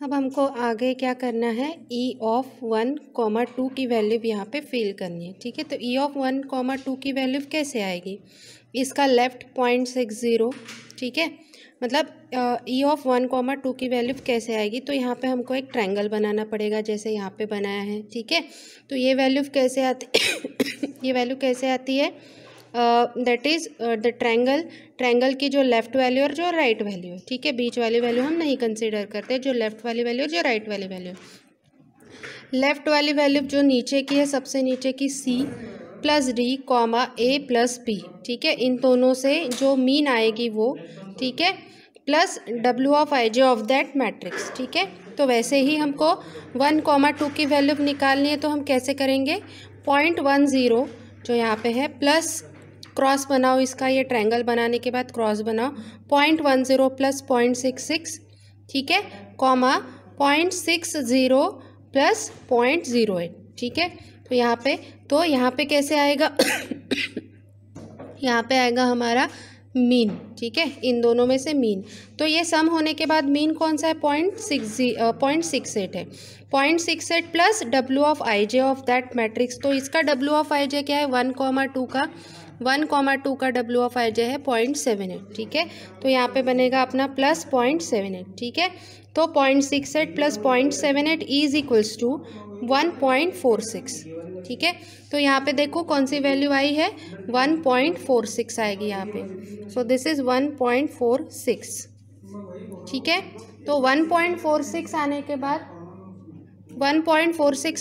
अब हमको आगे क्या करना है, ई ऑफ 1, 2 की वैल्यू यहाँ पे फिल करनी है। ठीक है, तो ई ऑफ 1, 2 की वैल्यू कैसे आएगी, इसका लेफ्ट 0.60, ठीक है, मतलब ई ऑफ 1, 2 की वैल्यू कैसे आएगी, तो यहाँ पे हमको एक ट्रायंगल बनाना पड़ेगा जैसे यहाँ पे बनाया है। ठीक है, तो ये वैल्यू कैसे आती ये वैल्यू कैसे आती है, दैट इज़ द ट्रायंगल की जो लेफ़्ट वैल्यू और जो राइट वैल्यू है। ठीक है, बीच वाली वैल्यू हम नहीं कंसीडर करते, जो लेफ़्ट वाली वैल्यू और जो राइट वाली वैल्यू। लेफ़्ट वाली वैल्यू जो नीचे की है, सबसे नीचे की C plus D comma A plus B, ठीक है, इन दोनों से जो मीन आएगी वो, ठीक है, plus W of IJ of that matrix. ठीक है, तो वैसे ही हमको 1, 2 की वैल्यू निकालनी है, तो हम कैसे करेंगे, 0.10 जो यहाँ पे है प्लस क्रॉस बनाओ इसका, ये ट्रायंगल बनाने के बाद क्रॉस बनाओ, 0.10 प्लस 0.66, ठीक है, कॉमा 0.60 प्लस 0.08। ठीक है, तो यहाँ पे कैसे आएगा यहाँ पे आएगा हमारा मीन। ठीक है, इन दोनों में से मीन, तो ये सम होने के बाद मीन कौन सा है, 0.68 है, 0.68 plus W of IJ of that matrix, तो इसका W ऑफ IJ क्या है, 1, 2 का W ऑफ IJ है 0.78। ठीक है, तो यहाँ पे बनेगा अपना प्लस 0.78। ठीक है, तो 0.68 प्लस 0.78 इज इक्वल्स टू 1.46। ठीक है, तो यहाँ पे देखो कौन सी वैल्यू आई है, 1.46 आएगी यहाँ पे, सो दिस इज 1.46। ठीक है, तो 1.46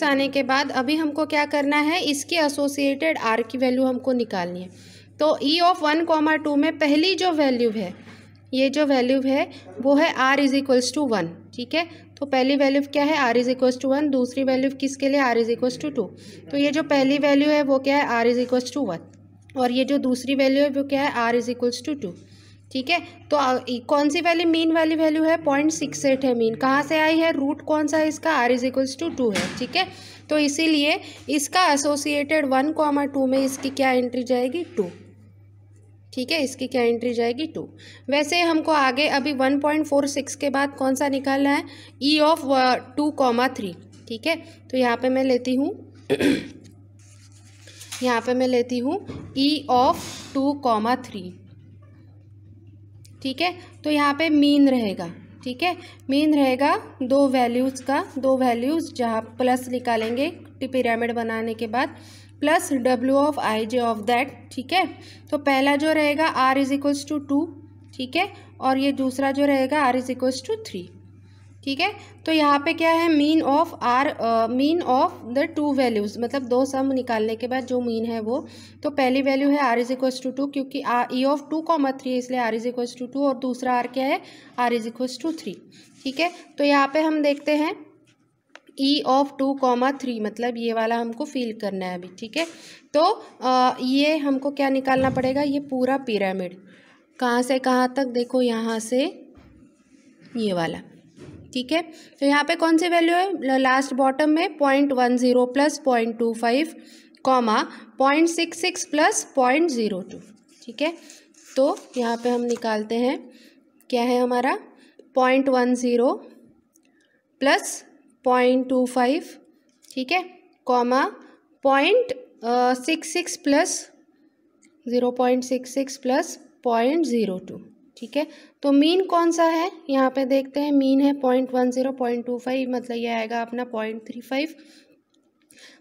आने के बाद अभी हमको क्या करना है, इसकी एसोसिएटेड आर की वैल्यू हमको निकालनी है। तो ई ऑफ 1, 2 में पहली जो वैल्यू है, ये जो वैल्यू है वो है r इज इक्वल्स टू 1। ठीक है, तो पहली वैल्यू क्या है, r इज इक्वल्स टू 1, दूसरी वैल्यू किसके लिए, r इज इक्वल्स टू 2। तो ये जो पहली वैल्यू है वो क्या है, r इज इक्वल्स टू 1, और ये जो दूसरी वैल्यू है वो क्या है, r इज इक्वल्स टू 2। ठीक है, तो कौन सी वैल्यू, मीन वाली वैल्यू है 0.68 है, मीन कहाँ से आई है, रूट कौन सा है इसका, r इज इक्वल्स टू 2 है। ठीक है, तो इसीलिए इसका एसोसिएटेड 1, 2 में इसकी क्या एंट्री जाएगी, 2। ठीक है, इसकी क्या एंट्री जाएगी, 2। वैसे हमको आगे अभी 1.46 के बाद कौन सा निकालना है, ई ऑफ 2, 3। ठीक है, तो यहाँ पे मैं लेती हूँ ई ऑफ 2, 3। ठीक है, तो यहाँ पे मीन रहेगा। ठीक है, मीन रहेगा दो वैल्यूज़ जहाँ प्लस निकालेंगे पिरामिड बनाने के बाद, plus W of IJ of that. ठीक है, तो पहला जो रहेगा r इज इक्वल्स टू 2, ठीक है, और ये दूसरा जो रहेगा r इज इक्वल्स टू 3। ठीक है, तो यहाँ पे क्या है, mean of the two values, मतलब दो सम निकालने के बाद जो मीन है वो, तो पहली वैल्यू है r इज इक्वल्स टू 2, क्योंकि ई ऑफ 2, 3 इसलिए r इज इक्वल्स टू 2, और दूसरा r क्या है, r इज इक्वल्स टू 3। ठीक है, तो यहाँ पे हम देखते हैं ई ऑफ 2, 3, मतलब ये वाला हमको फिल करना है अभी। ठीक है, तो ये हमको क्या निकालना पड़ेगा, ये पूरा पिरामिड कहाँ से कहाँ तक, देखो यहाँ से ये वाला। ठीक है, तो यहाँ पे कौन सी वैल्यू है, लास्ट बॉटम में 0.10 प्लस 0.25 कॉमा 0.66 प्लस 0.02। ठीक है, तो यहाँ पे हम निकालते हैं, क्या है हमारा, 0.10 प्लस 0.25, ठीक है, कॉमा 0.66 प्लस 0.66 प्लस 0.02। ठीक है, तो मीन कौन सा है, यहाँ पे देखते हैं, मीन है 0.10, 0.25, मतलब ये आएगा अपना 0.35,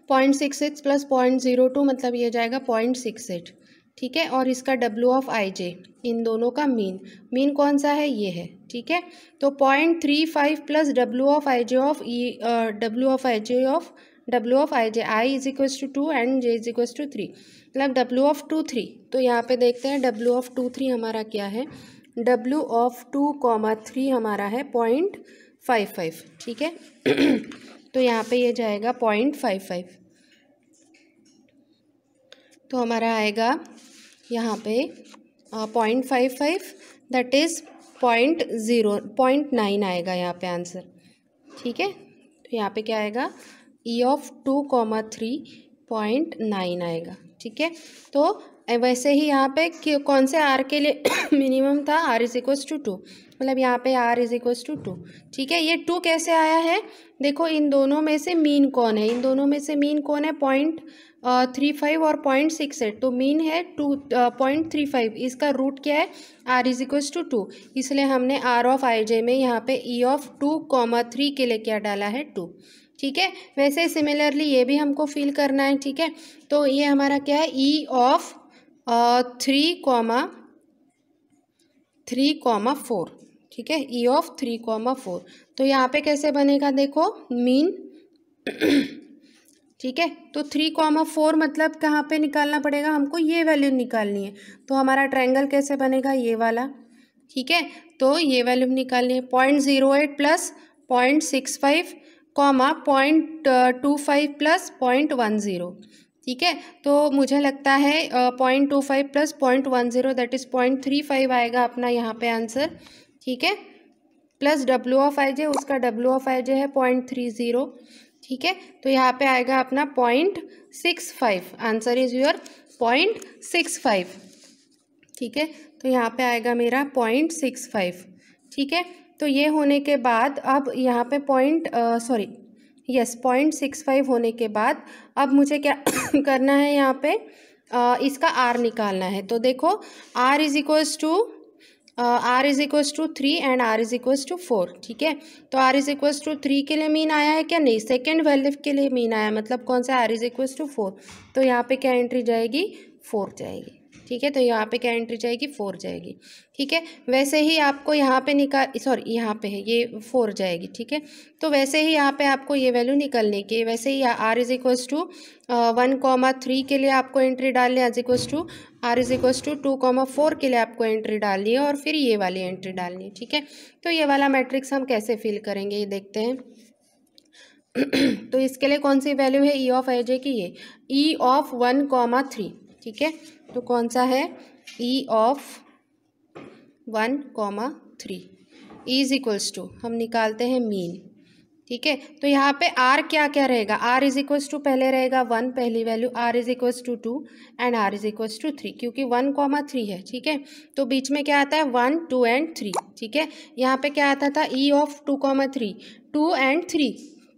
0.66 प्लस 0.02 मतलब ये जाएगा 0.68। ठीक है, और इसका W ऑफ IJ, इन दोनों का मीन कौन सा है, ये है। ठीक है, तो 0.35 plus W of IJ I is equals to 2 and J is equals to 3, मतलब W ऑफ 2, 3। तो यहाँ पे देखते हैं W ऑफ 2, 3 हमारा क्या है, W ऑफ 2, 3 हमारा है 0.55। ठीक है तो यहाँ पे ये जाएगा 0.55, तो हमारा आएगा यहाँ पे 0.55, दैट इज़ 0.9 आएगा यहाँ पे आंसर। ठीक है, तो यहाँ पे क्या आएगा, ई ऑफ 2, 3 0.9 आएगा। ठीक है, तो वैसे ही यहाँ पे कौन से आर के लिए मिनिमम था, आर इज इक्वल्स टू 2, मतलब यहाँ पे आर इज इक्वल्स टू 2। ठीक है, ये 2 कैसे आया है, देखो इन दोनों में से मीन कौन है, इन दोनों में से मीन कौन है, 0.35 और 0.68, तो मीन है 0.35, इसका रूट क्या है, आर इज इक्वल्स टू 2, इसलिए हमने आर ऑफ आई जे में यहाँ पे ई ऑफ 2,3 के लिए क्या डाला है, 2। ठीक है, वैसे सिमिलरली ये भी हमको फिल करना है। ठीक है, तो ये हमारा क्या है, ई ऑफ 3,4। ठीक है, ई ऑफ 3,4, तो यहाँ पे कैसे बनेगा, देखो मीन। ठीक है, तो 3,4 मतलब कहाँ पे निकालना पड़ेगा हमको, ये वैल्यू निकालनी है, तो हमारा ट्रायंगल कैसे बनेगा, ये वाला। ठीक है, तो ये वैल्यू निकालनी है, 0.08 प्लस 0.65 कॉमा 0.25 प्लस 0.10। ठीक है, तो मुझे लगता है 0.25 प्लस 0.10 दैट इज़ 0.35 आएगा अपना यहाँ पे आंसर। ठीक है, प्लस डब्ल्यू ऑफ आई जे, उसका डब्ल्यू ऑफ आई जे है 0.30। ठीक है, तो यहाँ पे आएगा अपना 0.65, आंसर इज योर 0.65। ठीक है, तो यहाँ पे आएगा मेरा 0.65। ठीक है, तो ये होने के बाद अब यहाँ पे 0.65 होने के बाद अब मुझे क्या करना है, यहाँ पे इसका आर निकालना है। तो देखो R is equals to 3 and R is equals to 4। ठीक है, तो आर इज इक्वल्स टू 3 के लिए मीन आया है क्या, नहीं, सेकेंड वैल्यू के लिए मीन आया, मतलब कौन सा, आर इज इक्वल्स टू 4, तो यहाँ पे क्या एंट्री जाएगी, 4 जाएगी। ठीक है, तो यहाँ पे क्या एंट्री जाएगी, 4 जाएगी। ठीक है, वैसे ही आपको यहाँ पे यहाँ पे है ये 4 जाएगी। ठीक है, तो वैसे ही यहाँ पे आपको ये वैल्यू निकलने की, वैसे ही आर इज इक्वल्स टू 1,3 के लिए आपको एंट्री डालनी है, आर इज इक्वल्स टू 2,4 के लिए आपको एंट्री डालनी है, और फिर ये वाली एंट्री डालनी है। ठीक है, तो ये वाला मैट्रिक्स हम कैसे फिल करेंगे ये देखते हैं। तो इसके लिए कौन सी वैल्यू है, ई ऑफ आई जे की, ये ई ऑफ 1,3। ठीक है, तो कौन सा है, E of 1,3 is equals to, हम निकालते हैं मीन। ठीक है, तो यहाँ पे आर क्या क्या रहेगा, आर इज इक्वल्स टू पहले रहेगा 1 पहली value, R is equals to 2 and R is equals to 3, क्योंकि 1,3 है। ठीक है, तो बीच में क्या आता है, 1, 2 एंड 3। ठीक है, यहाँ पे क्या आता था, E of 2,3, 2 and 3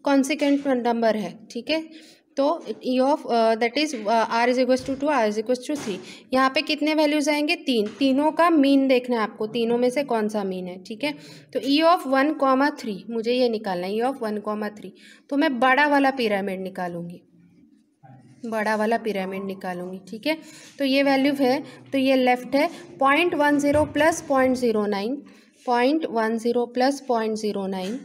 consequent number है। ठीक है, तो E of that is R is equals to 2, R is equals to 3, यहाँ पे कितने वैल्यूज आएंगे, 3, तीनों का मीन देखना है आपको, तीनों में से कौन सा मीन है। ठीक है, तो ई ऑफ 1,3 मुझे ये निकालना है, ई ऑफ 1,3, तो मैं बड़ा वाला पिरामिड निकालूंगी, बड़ा वाला पिरामिड निकालूंगी। ठीक है, तो ये वैल्यू है, तो ये लेफ्ट है 0.10 प्लस 0.09, 0.10 प्लस 0.09।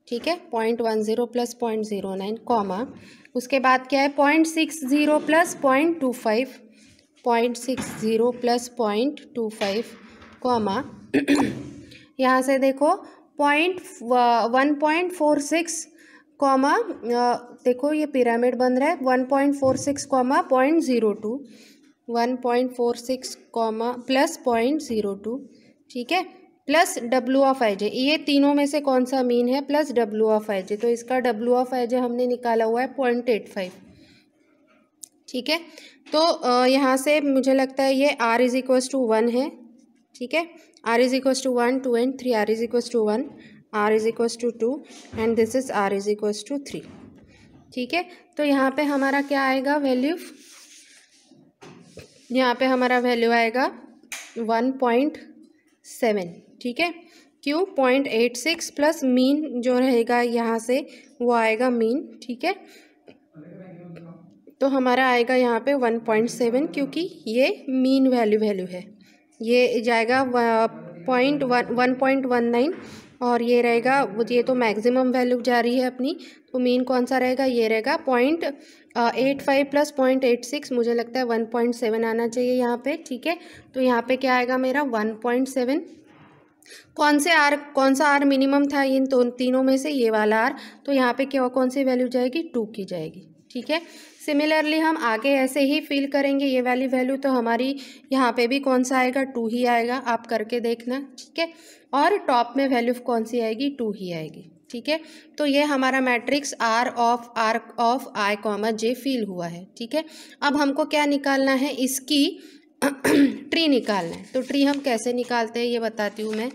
ठीक है, 0.10 प्लस 0.09 कॉमा, उसके बाद क्या है 0.60 प्लस 0.25, 0.60 प्लस 0.25 कॉमा, यहाँ से देखो 1.46 कॉमा, देखो ये पिरामिड बन रहा है 1.46 कॉमा 0.02, 1.46 कॉमा प्लस 0.02। ठीक है, प्लस डब्ल्यू ऑफ आई जे, ये तीनों में से कौन सा मीन है, प्लस डब्ल्यू ऑफ आई जे, तो इसका डब्ल्यू ऑफ आई जे हमने निकाला हुआ है 0.85। ठीक है, तो यहाँ से मुझे लगता है ये आर इज इक्वल्स टू 1 है। ठीक है, R is equals to 1, 2 and 3, R is equals to 1, R is equals to 2 and this is R is equals to 3। ठीक है, तो यहाँ पे हमारा क्या आएगा वैल्यू, यहाँ पे हमारा वैल्यू आएगा 1.7। ठीक है, क्यों, 0.86 प्लस मीन जो रहेगा यहाँ से वो आएगा मीन। ठीक है, तो हमारा आएगा यहाँ पे 1.7, क्योंकि ये मीन वैल्यू है, ये जाएगा 1.19 और ये रहेगा, ये तो मैक्सिमम वैल्यू जा रही है अपनी, तो मीन कौन सा रहेगा, ये रहेगा 0.85 प्लस 0.86, मुझे लगता है 1.7 आना चाहिए यहाँ पे। ठीक है, तो यहाँ पे क्या आएगा मेरा 1.7, कौन सा आर मिनिमम था इन तीनों में से, ये वाला आर, तो यहाँ पे क्या कौन सी वैल्यू जाएगी, 2 की जाएगी। ठीक है, सिमिलरली हम आगे ऐसे ही फिल करेंगे ये वाली वैल्यू, तो हमारी यहाँ पे भी कौन सा आएगा, 2 ही आएगा, आप करके देखना। ठीक है, और टॉप में वैल्यू कौन सी आएगी, 2 ही आएगी। ठीक है, तो ये हमारा matrix R of I comma J fill हुआ है। ठीक है, अब हमको क्या निकालना है, इसकी ट्री निकालना है। तो ट्री हम कैसे निकालते हैं ये बताती हूँ मैं,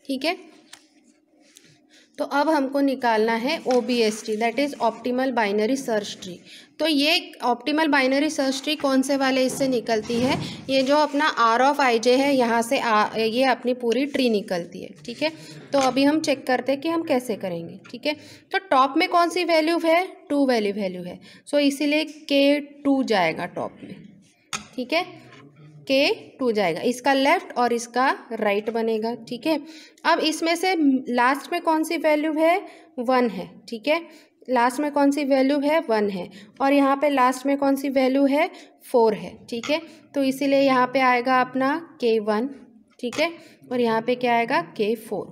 ठीक है। तो अब हमको निकालना है OBS that is optimal binary search tree. तो ये ऑप्टिमल बाइनरी सर्च ट्री कौन से वाले इससे निकलती है, ये जो अपना R ऑफ IJ है यहाँ से ये अपनी पूरी ट्री निकलती है, ठीक है। तो अभी हम चेक करते हैं कि हम कैसे करेंगे, ठीक है। तो टॉप में कौन सी वैल्यू है, 2 वैल्यू है, सो इसीलिए K2 जाएगा टॉप में, ठीक है। K2 जाएगा, इसका लेफ्ट और इसका राइट बनेगा, ठीक है। अब इसमें से लास्ट में कौन सी वैल्यू है, 1 है, ठीक है। लास्ट में कौन सी वैल्यू है, 1 है, और यहाँ पे लास्ट में कौन सी वैल्यू है, 4 है, ठीक है। तो इसीलिए यहाँ पे आएगा अपना K1, ठीक है, और यहाँ पे क्या आएगा K4,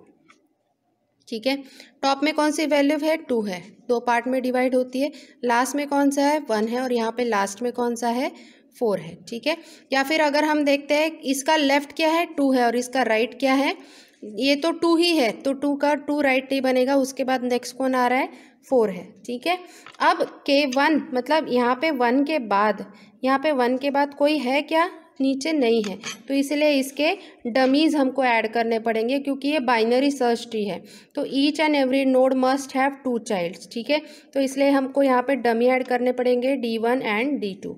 ठीक है। टॉप में कौन सी वैल्यू है, 2 है, 2 पार्ट में डिवाइड होती है। लास्ट में कौन सा है, 1 है, और यहाँ पे लास्ट में कौन सा है, 4 है, ठीक है। या फिर अगर हम देखते हैं इसका लेफ्ट क्या है, 2 है, और इसका राइट क्या है, ये तो 2 ही है, तो 2 का 2 राइट नहीं बनेगा, उसके बाद नेक्स्ट कौन आ रहा है, 4 है, ठीक है। अब K1 मतलब यहाँ पे 1 के बाद, यहाँ पे 1 के बाद कोई है क्या, नीचे नहीं है, तो इसलिए इसके डमीज़ हमको ऐड करने पड़ेंगे, क्योंकि ये बाइनरी सर्च ट्री है। तो each and every node must have 2 childs, ठीक है। तो इसलिए हमको यहाँ पे डमी ऐड करने पड़ेंगे D1 एंड D2,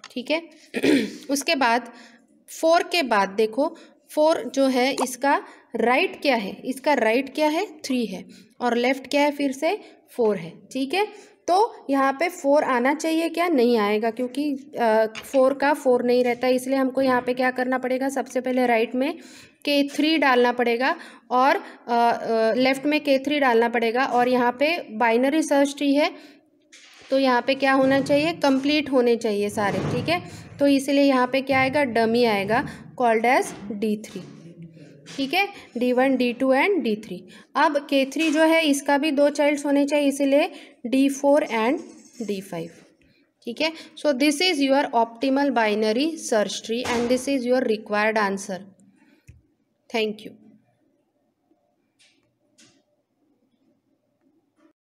ठीक है। उसके बाद 4 के बाद देखो, 4 जो है इसका राइट क्या है, इसका राइट क्या है, 3 है, और लेफ्ट क्या है, फिर से 4 है, ठीक है। तो यहाँ पे 4 आना चाहिए क्या, नहीं आएगा, क्योंकि 4 का 4 नहीं रहता, इसलिए हमको यहाँ पे क्या करना पड़ेगा, सबसे पहले राइट में K3 डालना पड़ेगा, और लेफ्ट में K3 डालना पड़ेगा, और यहाँ पे बाइनरी सर्च ट्री है, तो यहाँ पे क्या होना चाहिए, कंप्लीट होने चाहिए सारे, ठीक है। तो इसलिए यहाँ पे क्या आएगा, डमी आएगा, कॉल्ड एज D3, ठीक है, D1 D2 एंड D3। अब K3 जो है इसका भी 2 चाइल्ड्स होने चाहिए, इसीलिए D4 एंड D5, ठीक है। So this is your optimal binary search tree and this is your required answer. Thank you.